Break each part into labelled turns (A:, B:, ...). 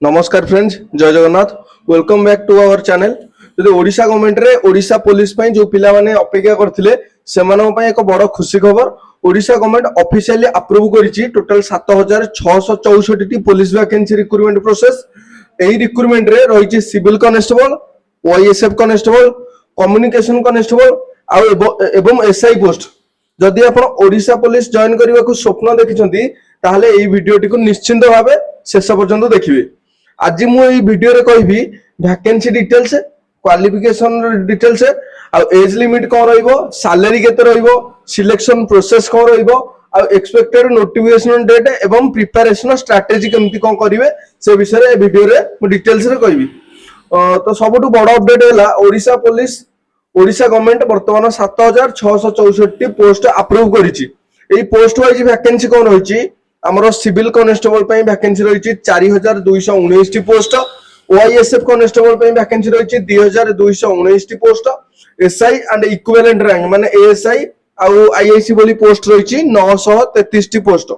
A: नमस्कार फ्रेंड्स, जय Jagannath. Welcome back to our channel. जो ओडिशा गवर्नमेंट रे ओडिशा पुलिस पई जो पिला माने अपेक्षा करथिले सेमानन पई एक बड़ खुशी खबर। ओडिशा गवर्नमेंट ऑफिशियली अप्रूव करिछि टोटल 7664 टी पुलिस वैकेंसी रिक्रूटमेंट प्रोसेस। एही रिक्रूटमेंट रे रहिछि civil constable, OISF constable, communication constable एवं एसआई पोस्ट। जदि आपण ओडिशा पुलिस जॉइन करबा को स्वप्न देखिछंती ताहले एही वीडियोटी को निश्चिंत भाबे शेष पर्यंत देखिबे। आज मु एही वीडियो रे कहबी वैकेंसी डिटेल्स, क्वालिफिकेशन डिटेल्स, आ एज लिमिट कोन रहइबो, सैलरी केते रहइबो, सिलेक्शन प्रोसेस कोन रहइबो, आ एक्सपेक्टेड नोटिफिकेशन डेट एवं प्रिपरेशन स्ट्रेटजी केमति कोन करिवे से विषय रे वीडियो रे मु डिटेल्स रे कहबी। तो सबटु बड़ अपडेट हैला ओडिशा पुलिस ओडिशा गवर्नमेंट वर्तमान 7664 पोस्ट अप्रूव करिछि। एही पोस्ट वाइज वैकेंसी कोन रहिछि हमरो सिविल कांस्टेबल पई वैकेंसी रहिछि 4219 टी पोस्ट, ओआईएसएफ कांस्टेबल पई वैकेंसी रहिछि 2219 टी post, SI and equivalent rank माने एएसआई आउ आईआईसी बोली पोस्ट रहिछि 933 टी पोस्ट।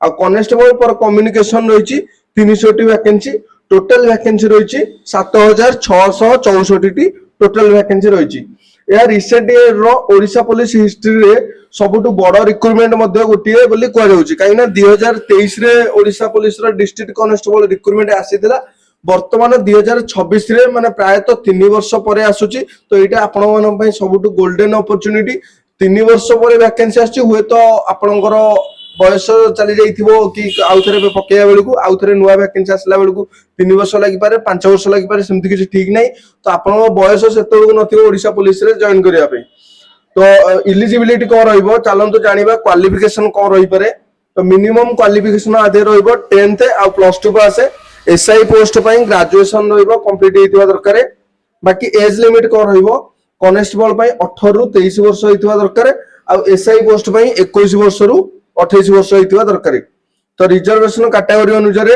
A: आ कांस्टेबल पर कम्युनिकेशन रहिछि 300 टी वैकेंसी। टोटल वैकेंसी रहिछि 7664 टी टोटल वैकेंसी रहिछि। या रिसेंट ईयर रो ओडिशा पुलिस हिस्ट्री रे सबटु बड़ रिक्रूटमेंट मध्ये गोटिए बोली कह जाउछि। काई ना 2023 रे ओडिशा पुलिस रो डिस्ट्रिक्ट कांस्टेबल रिक्रूटमेंट आसीतिला। वर्तमान 2026 रे माने प्राय तो 3 वर्ष परे आसुछि। तो एटा आपण मन पई सबटु गोल्डन अपॉर्चुनिटी। 3 वर्ष परे वैकेंसी आछि, हुए तो आपणकर बयस चली जाइथिबो कि आउथरे पकेया बेलकु आउथरे नुवा वैकेंसी आसला बेलकु 3 वर्ष लागि पारे, 5 वर्ष लागि पारे, सेमति किछि ठीक नै। तो आपण बयस सेतबेलकु नथिबो ओडिशा पुलिस रे जॉइन करिया पे। तो इलिजिबिलिटी कोन रहइबो चालंतु जानिबा। क्वालिफिकेशन कोन रहि पारे तो मिनिमम क्वालिफिकेशन आधे रहइबो 10th आ +2 पास। एसआई पोस्ट पई ग्रेजुएशन रहइबो कंप्लीट हेतिबा दरकार। बाकी एज लिमिट कोन रहइबो कांस्टेबल पई 18 रु 23 वर्ष हेतिबा दरकार, आ एसआई पोस्ट पई 21 वर्ष रु 28 वर्ष हेतिबा दरकार। तो रिजर्वेशन कैटेगरी अनुसार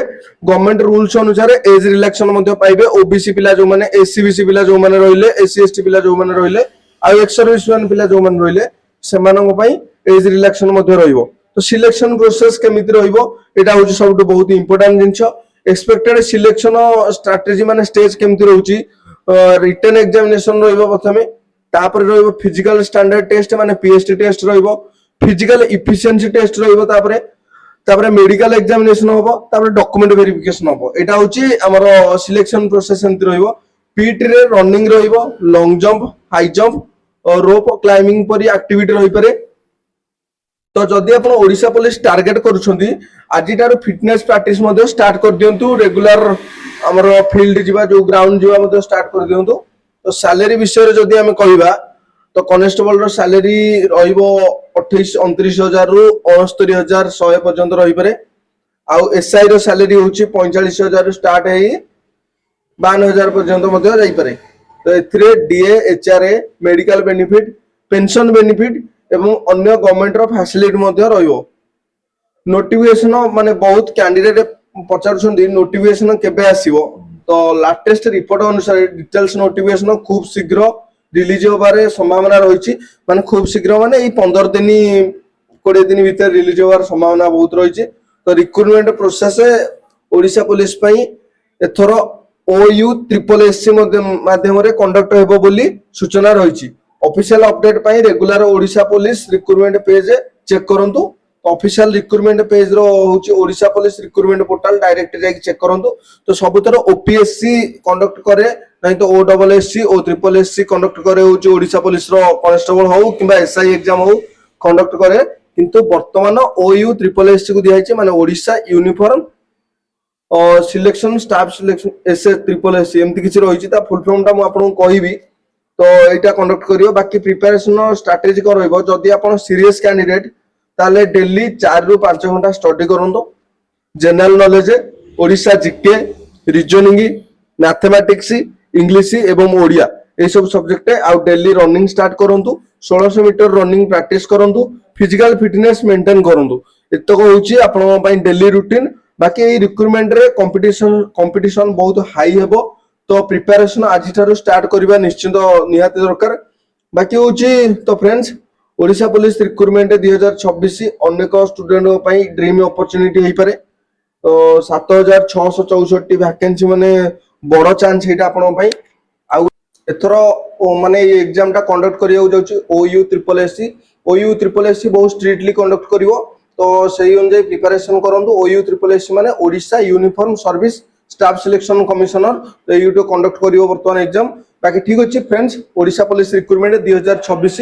A: गवर्नमेंट रूल्स अनुसार एज रिलैक्शन मध्ये पाइबे। ओबीसी पिला जो माने, एससीबीसी पिला जो माने रहिले, एससी एसटी पिला जो माने रहिले, आ एक्स सर्विसमैन पिला जो माने रहिले सेमानन पई एज रिलैक्शन मध्ये रहइबो। तो सिलेक्शन प्रोसेस केमिति रहइबो एटा होची सबटु बहुत important things. Expected selection strategy माने स्टेज केमिति रहउची। रिटन एग्जामिनेशन रहइबो प्रथमे, तापर रहइबो फिजिकल स्टैंडर्ड टेस्ट माने पीएसटी टेस्ट रहइबो, फिजिकल इफिशिएंसी टेस्ट रहइबो, तापर मेडिकल एग्जामिनेशन होबो, तापर डॉक्यूमेंट वेरिफिकेशन होबो। एटा होची हमरो सिलेक्शन प्रोसेस एंति रहइबो। पीटी रे रनिंग रहइबो, लॉन्ग जंप, हाई जंप और रोप क्लाइंबिंग परी एक्टिविटी रहि पारे। तो जदि आपण ओडिशा पुलिस टार्गेट करूछंती आजिटार फिटनेस प्रैक्टिस मध्ये स्टार्ट कर दियंतु। रेगुलर हमरो फील्ड जिबा जो ग्राउंड जिबा मध्ये स्टार्ट कर दियंतु। तो सैलरी विषय रे जदि हम कहिबा तो कांस्टेबल रो सैलरी रहिबो 28-29,000 रु 69,100 पर्यंत रहि पारे। आ एसआई रो सैलरी होची 45,000 रु स्टार्ट हेई 52,000 पर्यंत मध्ये जाई पारे। तो एथिरे DA, HRA, medical benefit, pension benefit एवं अन्य गवर्नमेंट रो फैसिलिटी मध्ये रहिबो। नोटिफिकेशन माने बहुत कैंडिडेट पचारुछंती नोटिफिकेशन केबे आसीबो। तो लेटेस्ट रिपोर्ट अनुसार डिटेल्स नोटिफिकेशन खूब शीघ्र रिलीज होबारे संभावना रहिछि। माने खूब शीघ्र माने ई 15 दिन 20 दिन भीतर रिलीज होबार संभावना बहुत रहिछि। तो रिक्रूटमेंट प्रोसेस ओडिशा पुलिस पई एथरो ओयू SSSC माध्यम रे कंडक्ट हेबो बोली सूचना रहिछि। ऑफिशियल अपडेट पई regular Odisha police recruitment page check करंतु। ऑफिशियल रिक्रूटमेंट पेज रो होची Odisha police recruitment portal, direct जाई चेक करंतु। तो सबुतर ओपीएससी कंडक्ट करे नहीं तो ओडब्ल्यूएससी ओ SSSC कंडक्ट करे होची ओडिशा पुलिस रो कांस्टेबल हो किबा एसआई एग्जाम हो कंडक्ट करे। किंतु वर्तमान ओयू SSSC को दिया माने ओडिशा यूनिफॉर्म और सिलेक्शन स्टाफ सिलेक्शन SSSC एमती किछि रहिछि। ता फुल फॉर्म ता मु आपन कहिबी। तो एटा कंडक्ट करियो। बाकी प्रिपरेशन स्ट्रेटजी को रहइबो। जदि आपन सीरियस कैंडिडेट ताले डेली 4 रु 5 घंटा स्टडी करंतो। General knowledge, Odisha GK, reasoning, mathematics, English एवं ओडिया ए सब सब्जेक्ट आउ डेली रनिंग स्टार्ट करंतु। 1600 मीटर रनिंग प्रैक्टिस करंतु। फिजिकल फिटनेस मेंटेन करंतु। एतक होची आपन पई डेली रूटीन। बाकी ए रिक्रूटमेंट रे कंपटीशन बहुत हाई हेबो। तो प्रिपरेशन आज ठारू स्टार्ट करबा निश्चित निहाती दरकार। बाकी होची तो फ्रेंड्स ओडिशा पुलिस रिक्रूटमेंट 2026 अनेक स्टूडेंट पई ड्रीम अपॉर्चुनिटी हेई पारे। तो 7664 वैकेंसी माने बड़ चांस एटा आपण पई आउ एथर माने ये एग्जाम टा कंडक्ट करियो जाउची ओयू ट्रिपल एससी बहुत स्ट्रिक्टली कंडक्ट करिवो तो सेही अनुसार प्रिपरेशन करंतु ओयू ट्रिपल एससी माने Odisha uniform service staff selection commissioner तो यूट्यूब कंडक्ट करियो वर्तमान एग्जाम बाकी ठीक अछि फ्रेंड्स ओडिशा पुलिस रिक्रुटमेंट 2026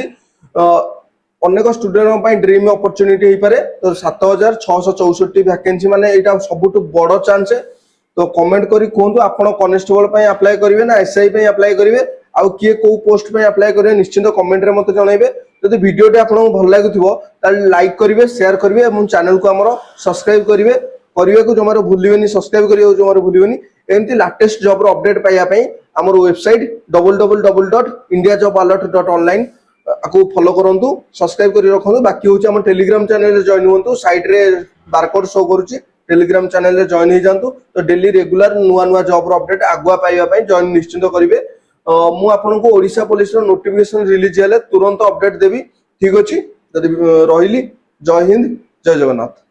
A: अनेक स्टूडेंट ड्रीम अपॉर्चुनिटी हो पारे तो 7664 वैकेंसी माने एटा सबुठ बड़ चांस है तो कमेंट करी कहतु आपण कनेस्टेबल पे अप्लाई करेंगे ना एसआई पे अप्लाई करेंगे आउ किए को पोस्ट पे अप्लाई करेंगे निश्चित कमेंट रे मते जणाइबे जदि वीडियोटी आपको भल लागुथिबो ताले लाइक करेंगे शेयर करेंगे और चैनल को हमर सब्सक्राइब करेंगे करने को जमार भूलिबेनी सब्सक्राइब करियो जमार भूलिबेनी एमती लेटेस्ट जॉब रो अपडेट पाइया पई हमर वेबसाइट www.indiajobalert.online को फॉलो करंतु सब्सक्राइब करी रखंतु बाकी होची हमर टेलीग्राम चैनल रे जॉइन हुंतु साइट रे बारकोड शो करूची टेलीग्राम चैनल रे जॉइन हो जांतु तो डेली रेगुलर नुआ नुआ जॉब रो अपडेट आगुआ पाइबा पई जॉइन निश्चित करिवे मु आपनको ओडिशा पुलिस रो नोटिफिकेशन रिलीज हेले तुरंत अपडेट देबी ठीक अछि जदि रहिली जय हिंद जय जगन्नाथ।